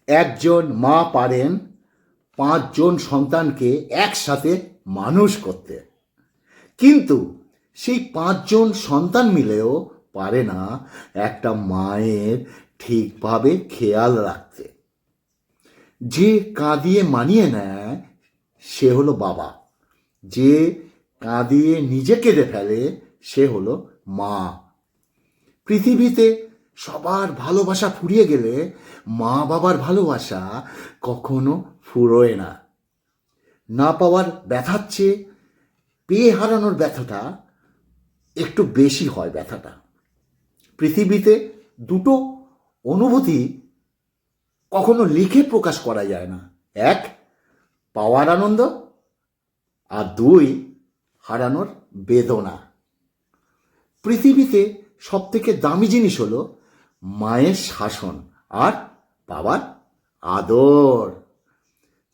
একজন মা পারেন 5জন সন্তানকে একসাথে মানুষ করতে, কিন্তু সেই 5জন সন্তান মিলেও পারে না একটা মায়ের ঠিকভাবে খেয়াল রাখতে। যে কাঁদিয়ে মানিয়ে নেয় সে হলো বাবা, যে কাঁদিয়ে নিজে কেঁদে ফেলে সে হলো মা। পৃথিবীতে সবার ভালোবাসা ফুরিয়ে গেলে মা বাবার ভালোবাসা কখনো ফুরোয় না। না পাওয়ার ব্যথার চেয়ে পেয়ে হারানোর ব্যথাটা একটু বেশি হয় ব্যথাটা। পৃথিবীতে দুটো অনুভূতি কখনো লিখে প্রকাশ করা যায় না। এক, পাওয়ার আনন্দ, আর দুই, হারানোর বেদনা। পৃথিবীতে সব থেকে দামি জিনিস হলো মায়ের শাসন আর বাবার আদর।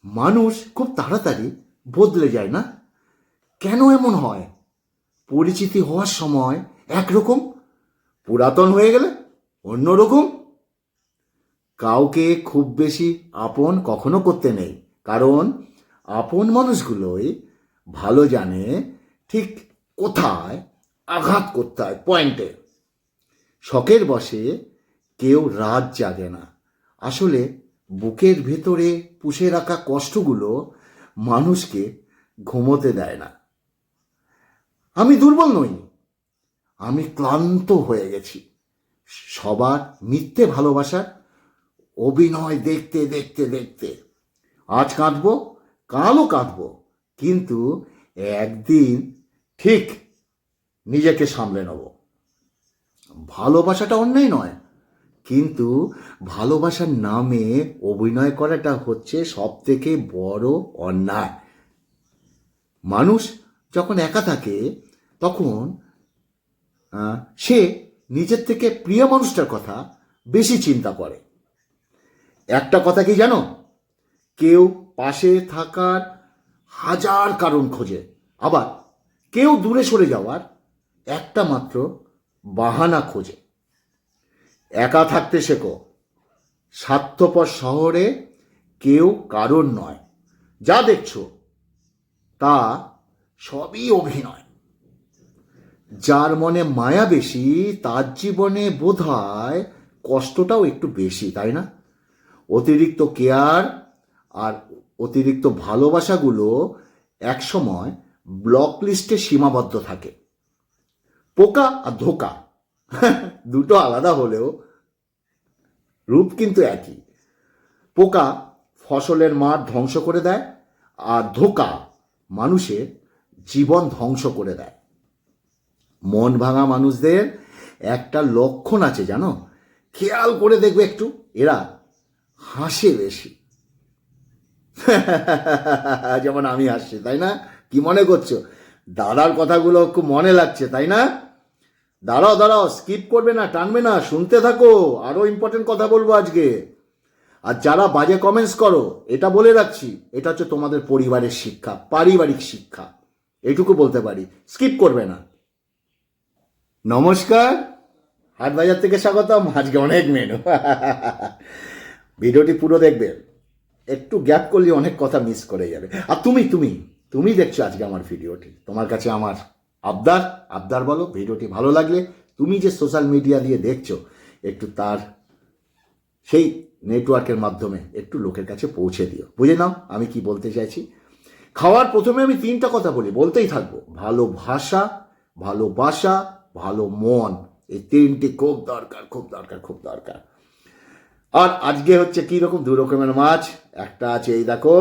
মানুষ খুব তাড়াতাড়ি বদলে যায় না? কেন এমন হয়? পরিচিতি হওয়ার সময় একরকম, পুরাতন হয়ে গেলে অন্যরকম। কাউকে খুব বেশি আপন কখনো করতে নেই, কারণ আপন মানুষগুলোই ভালো জানে ঠিক কোথায় আঘাত করতে হয়, পয়েন্টে। শখের বশে কেউ রাত জাগে না। আসলে বুকের ভেতরে পুষে রাখা কষ্টগুলো মানুষকে ঘুমোতে দেয় না। আমি দুর্বল নই, আমি ক্লান্ত হয়ে গেছি সবার মিথ্যে ভালোবাসার অভিনয় দেখতে দেখতে দেখতে। আজ কাঁদবো, কালও কাঁদবো, কিন্তু একদিন ঠিক নিজেকে সামলে নেব। ভালোবাসাটা অন্যায় নয়, কিন্তু ভালোবাসার নামে অভিনয় করাটা হচ্ছে সব থেকে বড় অন্যায়। মানুষ যখন একা থাকে তখন সে নিজের থেকে প্রিয় মানুষটার কথা বেশি চিন্তা করে। একটা কথা কি জানো? কেউ পাশে থাকার হাজার কারণ খোঁজে, আবার কেউ দূরে সরে যাওয়ার একটা মাত্র বাহানা খোঁজে। একা থাকতে শেখো। স্বার্থপর শহরে কেউ কারণ নয়। যা দেখছো তা সবই অভিনয়। যার মনে মায়া বেশি তার জীবনে বোধহয় কষ্টটাও একটু বেশি, তাই না? অতিরিক্ত কেয়ার আর অতিরিক্ত ভালোবাসাগুলো একসময় ব্লক লিস্টে সীমাবদ্ধ থাকে। পোকা আর ধোকা দুটো আলাদা হলেও রূপ কিন্তু একই। পোকা ফসলের মাঠ ধ্বংস করে দেয়, আর ধোকা মানুষের জীবন ধ্বংস করে দেয়। মন ভাঙা মানুষদের একটা লক্ষণ আছে জানো? খেয়াল করে দেখবে একটু, এরা হাসে বেশি। যেমন আমি হাসছি, তাই না? কি মনে করছো? দাদার কথাগুলো খুব মনে লাগছে, তাই না? দাঁড়াও দাঁড়াও, স্কিপ করবে না, টানবে না, শুনতে থাকো, আরো ইম্পর্টেন্ট কথা বলবো আজকে। আর যারা বাজে কমেন্টস করো, এটা বলে রাখছি, এটা হচ্ছে তোমাদের পরিবারের শিক্ষা, পারিবারিক শিক্ষা, এইটুকু বলতে পারি। স্কিপ করবে না। নমস্কার, হাটবাজার থেকে স্বাগতম। আজকে অনেক মেনু। ভিডিওটি পুরো দেখবে, একটু গ্যাপ করলে অনেক কথা মিস করে যাবে। আর তুমি তুমি তুমি দেখছো আজকে আমার ভিডিওটি, তোমার কাছে আমার আবদার, আবদার বলো, ভিডিওটি ভালো লাগলে তুমি যে সোশ্যাল মিডিয়া দিয়ে দেখছো, একটু তার সেই নেটওয়ার্কের মাধ্যমে একটু লোকের কাছে পৌঁছে দিও। বুঝে নাও আমি কি বলতে চাইছি। খাওয়ার প্রথমে আমি 3টা কথা বলতেই থাকবো। ভালোবাসা, ভালোবাসা, ভালো মন, এই 3টি খুব দরকার, খুব দরকার, খুব দরকার। আর আজকে হচ্ছে কি রকম 2 রকমের মাছ। একটা আছে এই দেখো,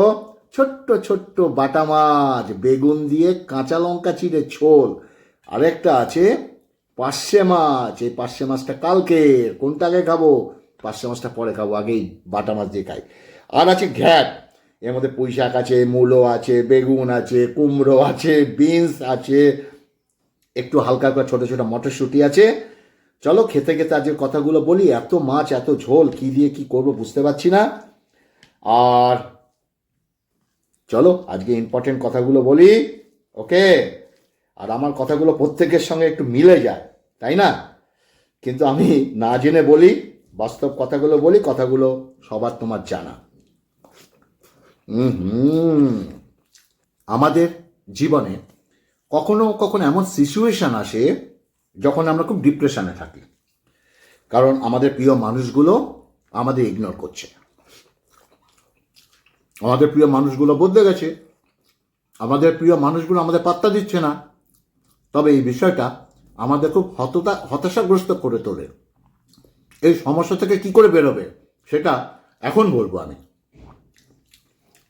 ছোট্ট ছোট্ট বাটা মাছ, বেগুন দিয়ে কাঁচা লঙ্কা চিড়ে ঝোল। আরেকটা আছে পার্শে মাছ। এই পার্শে মাছটা কালকে, কোনটা আগে খাবো? পার্শে মাছটা পরে খাবো, আগেই বাটা মাছ দিয়ে খাই। আর আছে ঘ্যাট, এর মধ্যে পুঁই শাক আছে, মূলো আছে, বেগুন আছে, কুমড়ো আছে, বিনস আছে, একটু হালকা করে ছোটো ছোটো মটরশুঁটি আছে। চলো খেতে খেতে আজকের কথাগুলো বলি। এত মাছ, এত ঝোল, কি দিয়ে কি করবো বুঝতে পারছি না। আর চলো আজকে ইম্পর্টেন্ট কথাগুলো বলি, ওকে? আর আমার কথাগুলো প্রত্যেকের সঙ্গে একটু মিলে যায়, তাই না? কিন্তু আমি না জেনে বলি, বাস্তব কথাগুলো বলি, কথাগুলো সবার তোমার জানা। আমাদের জীবনে কখনো কখনো এমন সিচুয়েশান আসে যখন আমরা খুব ডিপ্রেশনে থাকি, কারণ আমাদের প্রিয় মানুষগুলো আমাদের ইগনোর করছে, আমাদের প্রিয় মানুষগুলো বদলে গেছে, আমাদের প্রিয় মানুষগুলো আমাদের পাত্তা দিচ্ছে না। তবে এই বিষয়টা আমাদের খুব হতাশাগ্রস্ত করে তোলে। এই সমস্যা থেকে কি করে বেরোবে সেটা এখন বলবো আমি।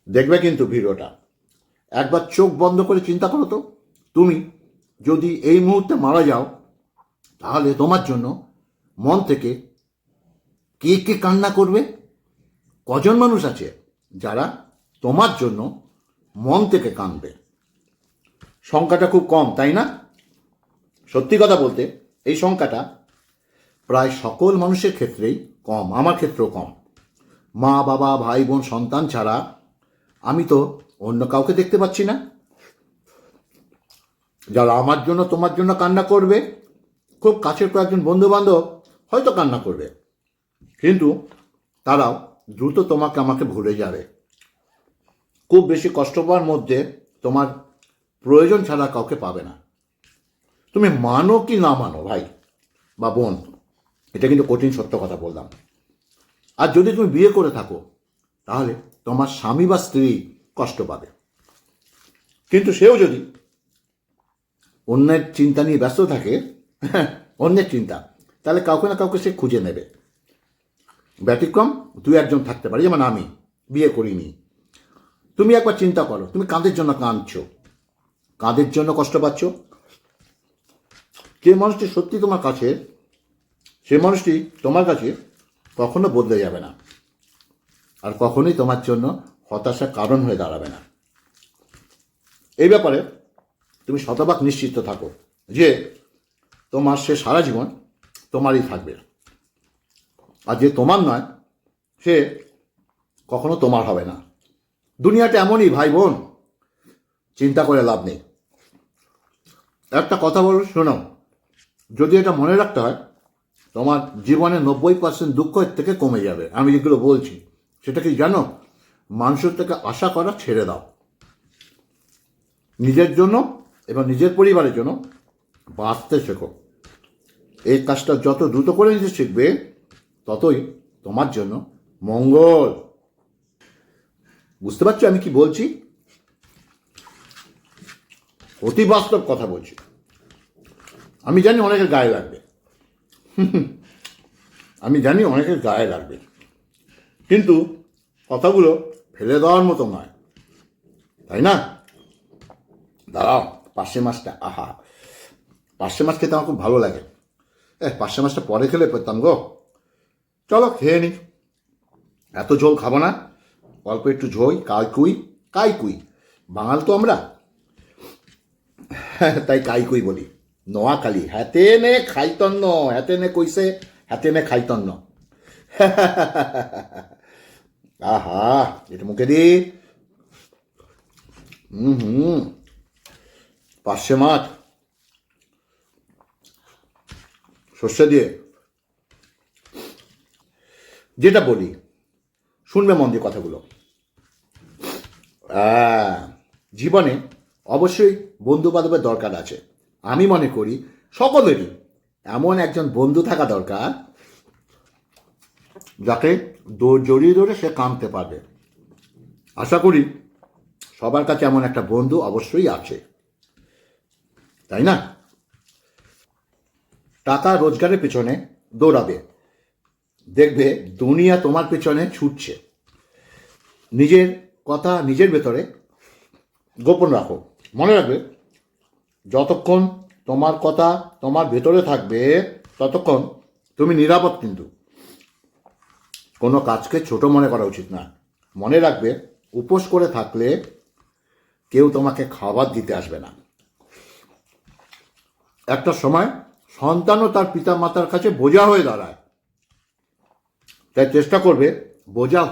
দেখবে কিন্তু ভিডিওটা, একবার চোখ বন্ধ করে চিন্তা করো তো, তুমি যদি এই মুহূর্তে মারা যাও তাহলে তোমার জন্য মন থেকে কে কে কান্না করবে? কজন মানুষ আছে যারা তোমার জন্য মন থেকে কাঁদবে? সংখ্যাটা খুব কম, তাই না? সত্যি কথা বলতে এই সংখ্যাটা প্রায় সকল মানুষের ক্ষেত্রেই কম, আমার ক্ষেত্রেও কম। মা বাবা ভাই বোন সন্তান ছাড়া আমি তো অন্য কাউকে দেখতে পাচ্ছি না যারা আমার জন্য তোমার জন্য কান্না করবে। খুব কাছের কয়েকজন বন্ধু বান্ধব হয়তো কান্না করবে, কিন্তু তারাও দ্রুত তোমাকে আমাকে ভুলে যাবে। খুব বেশি কষ্ট পাওয়ার মধ্যে তোমার প্রয়োজন ছাড়া কাউকে পাবে না। তুমি মানো কি না মানো ভাই বা বোন, এটা কিন্তু কঠিন সত্য কথা বললাম। আর যদি তুমি বিয়ে করে থাকো তাহলে তোমার স্বামী বা স্ত্রী কষ্ট পাবে, কিন্তু সেও যদি অন্যের চিন্তা নিয়ে ব্যস্ত থাকে, অন্যের চিন্তা, তাহলে কাউকে না কাউকে সে খুঁজে নেবে। ব্যতিক্রম দুই একজন থাকতে পারে, যেমন আমি বিয়ে করিনি। তুমি একবার চিন্তা করো, তুমি কাঁদের জন্য কাঁদছো, কাঁদের জন্য কষ্ট পাচ্ছ? যে মানুষটি সত্যি তোমার কাছে, সে মানুষটি তোমার কাছে কখনো বদলে যাবে না, আর কখনোই তোমার জন্য হতাশার কারণ হয়ে দাঁড়াবে না। এই ব্যাপারে তুমি শতভাগ নিশ্চিত থাকো যে তোমার সে সারা জীবন তোমারই থাকবে, আর যে তোমার নয় সে কখনো তোমার হবে না। দুনিয়াটা এমনই ভাই বোন, চিন্তা করে লাভ নেই। একটা কথা বলো, শোনো, যদি এটা মনে রাখতে হয় তোমার জীবনে 90% দুঃখ এর থেকে কমে যাবে। আমি যেগুলো বলছি সেটা কি জানো? মানুষের থেকে আশা করা ছেড়ে দাও, নিজের জন্য এবং নিজের পরিবারের জন্য বাঁচতে শেখো। এই কাজটা যত দ্রুত করে নিতে শিখবে ততই তোমার জন্য মঙ্গল। বুঝতে পারছো আমি কি বলছি? অতি বাস্তব কথা বলছি। আমি জানি অনেকের গায়ে লাগবে, আমি জানি অনেকের গায়ে লাগবে, কিন্তু কথাগুলো ফেলে দেওয়ার মতো নয়, তাই না? দাঁড়াও, পার্শে মাছটা, আহা, পার্শে মাছ খেতে আমার খুব ভালো লাগে। পার্শে মাছটা পরে খেলে পেতাম গো। চলো খেয়ে নি, এত ঝোল খাবো না, অল্প একটু ঝোল। কাইকুই বাঙাল তো আমরা, তাই কাইকুই বলি। নোয়াখালী হাতে নে খাইতন্ন, হাতে নে কইছে হাতে নে খাইতন্ন। আহা, এটা মুখে দি। পার্শে মাছ সর্ষে দিয়ে, যেটা বলি শুনবে মন দিয়ে কথাগুলো। জীবনে অবশ্যই বন্ধু বান্ধবের দরকার আছে। আমি মনে করি সকলেরই এমন একজন বন্ধু থাকা দরকার যাকে জড়িয়ে ধরে সে কাঁদতে পারবে। আশা করি সবার কাছে এমন একটা বন্ধু অবশ্যই আছে, তাই না? টাকা রোজগারের পেছনে দৌড়াবে, দেখবে দুনিয়া তোমার পেছনে ছুটছে। নিজের কথা নিজের ভেতরে গোপন রাখো। মনে রাখবে, যতক্ষণ তোমার কথা তোমার ভেতরে থাকবে ততক্ষণ তুমি নিরাপদ। কিন্তু কোনো কাজকে ছোট মনে করা উচিত না। মনে রাখবে, উপোস করে থাকলে কেউ তোমাকে খাবার দিতে আসবে না। একটা সময় সন্তানও তার পিতা মাতার কাছে বোঝা হয়ে দাঁড়ায়, তাই চেষ্টা করবে বোঝা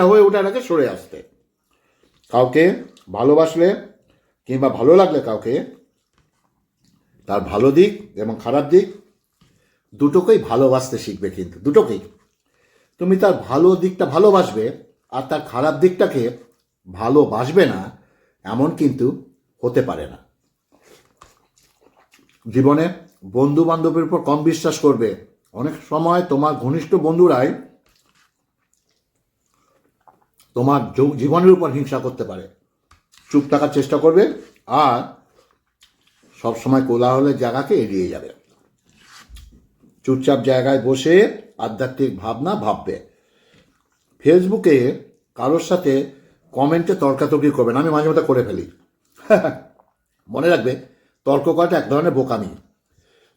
হয়ে ওঠার আগে সরে আসতে। কাউকে ভালোবাসলে কিংবা ভালো লাগলে কাউকে তার ভালো দিক এবং খারাপ দিক দুটোকেই ভালোবাসতে শিখবে, কিন্তু দুটোকেই। তুমি তার ভালো দিকটা ভালোবাসবে আর তার খারাপ দিকটাকে ভালোবাসবে না, এমন কিন্তু হতে পারে না। জীবনে বন্ধু বান্ধবের উপর কম বিশ্বাস করবে। অনেক সময় তোমার ঘনিষ্ঠ বন্ধুরাই তোমার জীবনের উপর হিংসা করতে পারে। চুপ থাকার চেষ্টা করবে আর সবসময় কোলাহলের জায়গাকে এড়িয়ে যাবে। চুপচাপ জায়গায় বসে আধ্যাত্মিক ভাবনা ভাববে। ফেসবুকে কারোর সাথে কমেন্টে তর্কাতর্কি করবে না। আমি মাঝে মাঝে করে ফেলি। মনে রাখবে, তর্ক করাটা এক ধরনের বোকামি।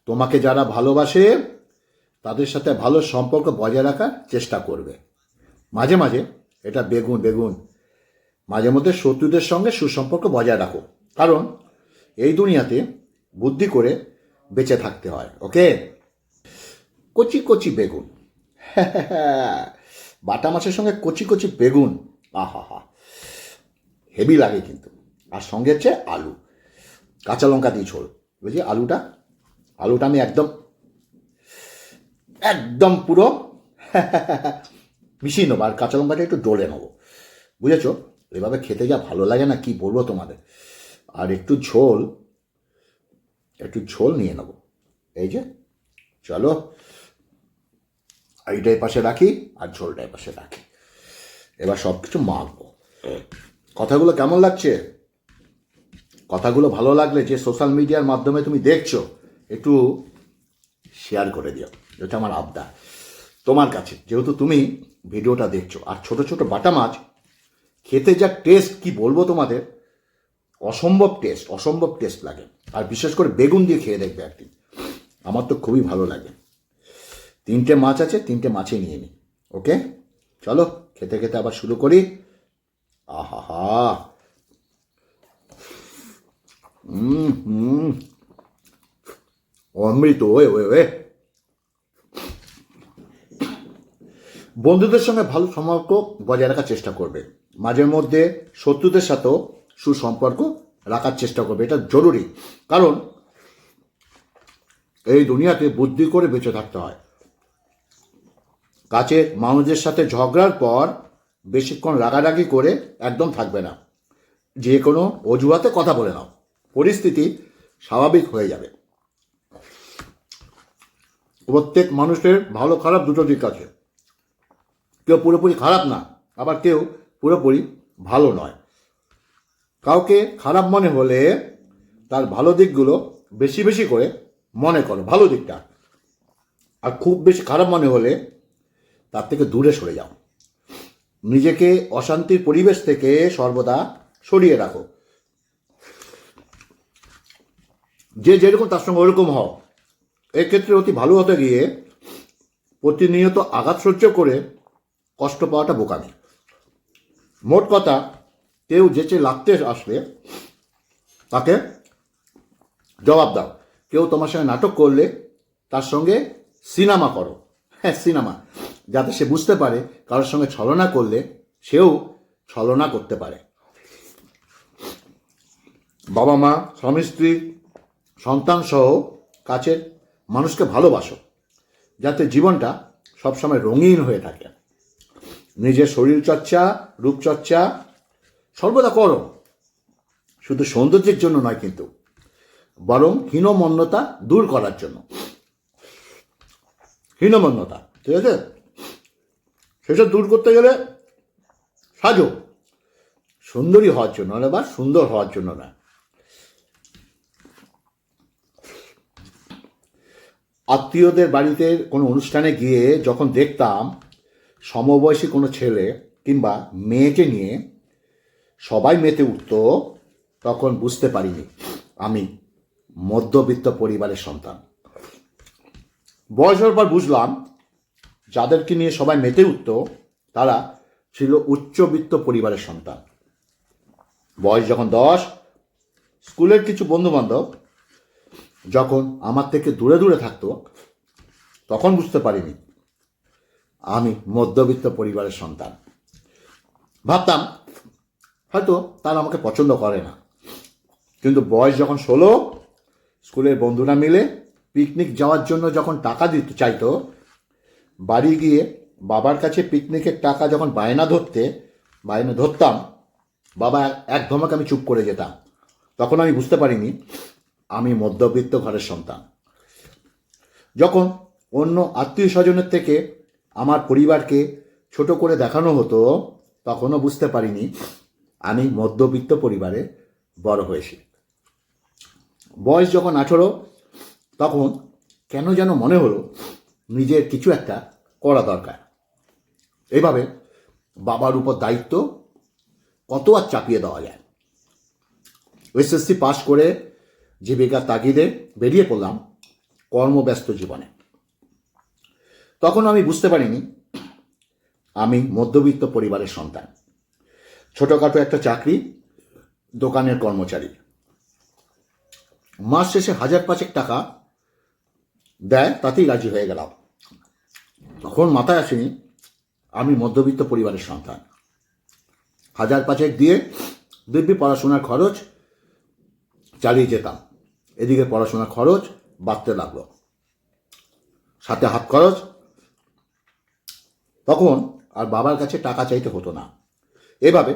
তোমাকে যারা ভালোবাসে তাদের সাথে ভালো সম্পর্ক বজায় রাখার চেষ্টা করবে। মাঝে মাঝে এটা বেগুন মাঝে মধ্যে শত্রুদের সঙ্গে সুসম্পর্ক বজায় রাখো, কারণ এই দুনিয়াতে বুদ্ধি করে বেঁচে থাকতে হয়। ওকে? কচি কচি বেগুন, বাটা মাছের সঙ্গে কচি কচি বেগুন, আহা হা, হেভি লাগে কিন্তু। আর সঙ্গে হচ্ছে আলু, কাঁচা লঙ্কা দিয়ে ঝোল। বুঝলি, আলুটা আমি একদম পুরো মিশিয়ে নেবো, আর কাঁচা লঙ্কাটা একটু ডলে নেবো। বুঝেছো? এভাবে খেতে যা ভালো লাগে না, কি বলবো তোমাদের। আর একটু ঝোল নিয়ে নেবো। এই যে, চলো এইটাই পাশে রাখি আর ঝোলটাই পাশে রাখি। এবার সব কিছু মাখবো। কথাগুলো কেমন লাগছে? কথাগুলো ভালো লাগলে, যে সোশ্যাল মিডিয়ার মাধ্যমে তুমি দেখছো, একটু শেয়ার করে দিও। এটা আমার আবদার তোমার কাছে, যেহেতু তুমি ভিডিওটা দেখছো। আর ছোট ছোট বাটা মাছ খেতে যা টেস্ট, কি বলবো তোমাদের, অসম্ভব টেস্ট লাগে। আর বিশেষ করে বেগুন দিয়ে খেয়ে দেখবে একদিন, আমার তো খুবই ভালো লাগে। 3টে মাছ আছে, 3টে মাছই নিয়ে নিই। ওকে, চলো খেতে খেতে আবার শুরু করি। আহা হা, অমৃত। ওয়ে বন্ধুদের সঙ্গে ভালো সম্পর্ক বজায় রাখার চেষ্টা করবে। মাঝে মধ্যে শত্রুদের সাথেও সুসম্পর্ক রাখার চেষ্টা করবে। এটা জরুরি, কারণ এই দুনিয়াতে বুদ্ধি করে বেঁচে থাকতে হয়। কাছের মানুষদের সাথে ঝগড়ার পর বেশিক্ষণ রাগারাগি করে একদম থাকবে না। যে কোনো অজুহাতে কথা বলে নাও, পরিস্থিতি স্বাভাবিক হয়ে যাবে। প্রত্যেক মানুষের ভালো খারাপ দুটো দিক আছে। কেউ পুরোপুরি খারাপ না, আবার কেউ পুরোপুরি ভালো নয়। কাউকে খারাপ মনে হলে তার ভালো দিকগুলো বেশি বেশি করে মনে করো, ভালো দিকটা। আর খুব বেশি খারাপ মনে হলে তার থেকে দূরে সরে যাও। নিজেকে অশান্তির পরিবেশ থেকে সর্বদা সরিয়ে রাখো। যে যেরকম তার সঙ্গে ওরকম হও। এক্ষেত্রে অতি ভালো হতে গিয়ে প্রতিনিয়ত আঘাত সহ্য করে কষ্ট পাওয়াটা বোকামি। মোট কথা, কেউ যেচে লাগতে আসলে তাকে জবাব দাও। কেউ তোমার সঙ্গে নাটক করলে তার সঙ্গে সিনেমা করো। হ্যাঁ, সিনেমা, যাতে সে বুঝতে পারে কারোর সঙ্গে ছলনা করলে সেও ছলনা করতে পারে। বাবা মা, স্বামী স্ত্রী, সন্তান সহ কাছের মানুষকে ভালোবাসো, যাতে জীবনটা সবসময় রঙিন হয়ে থাকে। নিজের শরীর চর্চা, রূপচর্চা সর্বদা করো, শুধু সৌন্দর্যের জন্য নয় কিন্তু, বরং হীনমন্যতা দূর করার জন্য। হীনমন্যতা, ঠিক আছে, সেসব দূর করতে গেলে সাজো, সুন্দরী হওয়ার জন্য না, বা সুন্দর হওয়ার জন্য না। আত্মীয়দের বাড়িতে কোনো অনুষ্ঠানে গিয়ে যখন দেখতাম সমবয়সী কোনো ছেলে কিংবা মেয়েকে নিয়ে সবাই মেতে উঠত, তখন বুঝতে পারিনি আমি মধ্যবিত্ত পরিবারের সন্তান। বয়স হওয়ার পর বুঝলাম, যাদেরকে নিয়ে সবাই মেতে উঠত তারা ছিল উচ্চবিত্ত পরিবারের সন্তান। বয়স যখন 10, স্কুলের কিছু বন্ধুবান্ধব যখন আমার থেকে দূরে দূরে থাকতো, তখন বুঝতে পারিনি আমি মধ্যবিত্ত পরিবারের সন্তান। ভাবতাম হয়তো তারা আমাকে পছন্দ করে না, কিন্তু বয়স যখন 16, স্কুলের বন্ধুরা মিলে পিকনিক যাওয়ার জন্য যখন টাকা দিতে চাইতো, বাড়ি গিয়ে বাবার কাছে পিকনিকের টাকা যখন বায়না ধরতাম, বাবা এক ধমক আমি চুপ করে যেতাম। তখন আমি বুঝতে পারিনি আমি মধ্যবিত্ত ঘরের সন্তান। যখন অন্য আত্মীয় স্বজনের থেকে আমার পরিবারকে ছোট করে দেখানো হতো, তখনও বুঝতে পারিনি আমি মধ্যবিত্ত পরিবারে বড় হয়েছি। বয়স যখন 18, তখন কেন যেন মনে হলো নিজের কিছু একটা করা দরকার। এইভাবে বাবার উপর দায়িত্ব কত আর চাপিয়ে দেওয়া যায়। এসএসসি পাশ করে জীবিকার তাগিদে বেরিয়ে পড়লাম কর্মব্যস্ত জীবনে। তখন আমি বুঝতে পারিনি আমি মধ্যবিত্ত পরিবারের সন্তান। ছোটোখাটো একটা চাকরি, দোকানের কর্মচারী। মাস শেষে 1,000-5 টাকা দেয়, তাতেই রাজি হয়ে গেলাম। তখন মাথায় আসেনি আমি মধ্যবিত্ত পরিবারের সন্তান। 1,000-5 দিয়ে দিব্যি পড়াশোনার খরচ চালিয়ে যেতাম। এদিকে পড়াশোনার খরচ বাড়তে লাগলো, সাথে হাত খরচ। তখন আর বাবার কাছে টাকা চাইতে হতো না। এভাবে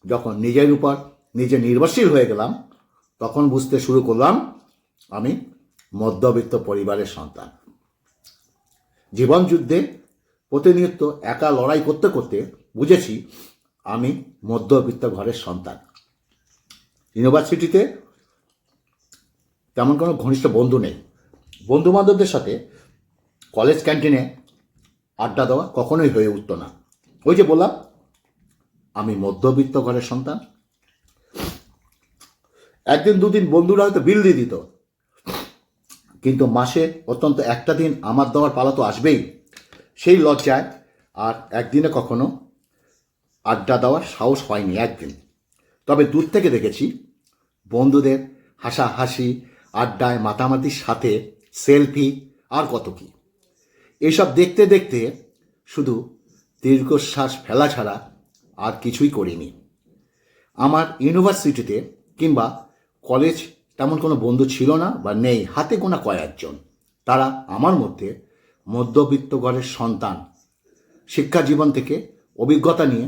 যখন নিজের উপর নিজে নির্ভরশীল হয়ে গেলাম, তখন বুঝতে শুরু করলাম আমি মধ্যবিত্ত পরিবারের সন্তান। জীবন যুদ্ধে প্রতিনিয়ত একা লড়াই করতে করতে বুঝেছি আমি মধ্যবিত্ত ঘরের সন্তান। ইউনিভার্সিটিতে তেমন কোনো ঘনিষ্ঠ বন্ধু নেই। বন্ধুবান্ধবদের সাথে কলেজ ক্যান্টিনে আড্ডা দেওয়া কখনোই হয়ে উঠত না। ওই যে বললাম আমি মধ্যবিত্ত ঘরের সন্তান। একদিন দুদিন বন্ধুরা হয়তো বিল দিয়ে দিত, কিন্তু মাসে অত্যন্ত একটা দিন আমার দেওয়ার পালা তো আসবেই। সেই লজ্জায় আর একদিনে কখনো আড্ডা দেওয়ার সাহস হয়নি একদিন। তবে দূর থেকে দেখেছি বন্ধুদের হাসাহাসি, আড্ডায় মাতামাতির সাথে সেলফি আর কত কি। এসব দেখতে দেখতে শুধু দীর্ঘশ্বাস ফেলা ছাড়া আর কিছুই করিনি। আমার ইউনিভার্সিটিতে কিংবা কলেজ তেমন কোনো বন্ধু ছিল না বা নেই, হাতে গোনা কয়েকজন। তারা আমার মধ্যে মধ্যবিত্ত ঘরের সন্তান। শিক্ষা জীবন থেকে অভিজ্ঞতা নিয়ে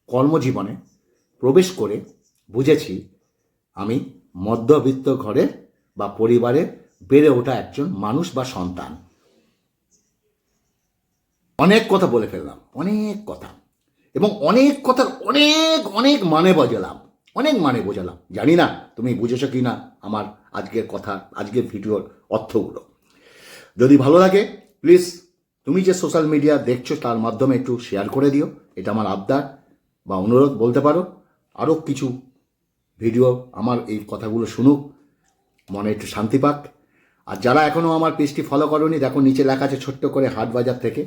কর্মজীবনে প্রবেশ করে বুঝেছি আমি মধ্যবিত্ত ঘরের বা পরিবারে বেড়ে ওঠা একজন মানুষ বা সন্তান। অনেক কথা বলে ফেললাম, অনেক কথা, এবং অনেক কথার অনেক অনেক মানে বোঝালাম। জানি না তুমি বুঝেছো কি না আমার আজকের কথা, আজকের ভিডিওর অর্থগুলো। যদি ভালো লাগে প্লিজ তুমি যে সোশ্যাল মিডিয়া দেখছো তার মাধ্যমে একটু শেয়ার করে দিও। এটা আমার আবদার বা অনুরোধ বলতে পারো। আরও কিছু ভিডিও আমার এই কথাগুলো শুনুক, মনে একটু শান্তি পাক। আর যারা এখনও আমার পেজটি ফলো করোনি, দেখো নিচে লেখা আছে ছোট্ট করে হাটবাজার থেকে।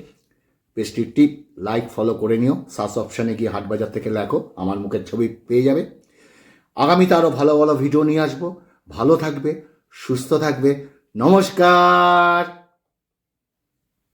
পেজটি টিপ লাইক ফলো করে নিও। সার্চ অপশানে গিয়ে হাটবাজার থেকে লেখো, আমার মুখের ছবি পেয়ে যাবে। আগামীতে আরও ভালো ভালো ভিডিও নিয়ে আসবো। ভালো থাকবে, সুস্থ থাকবে। নমস্কার।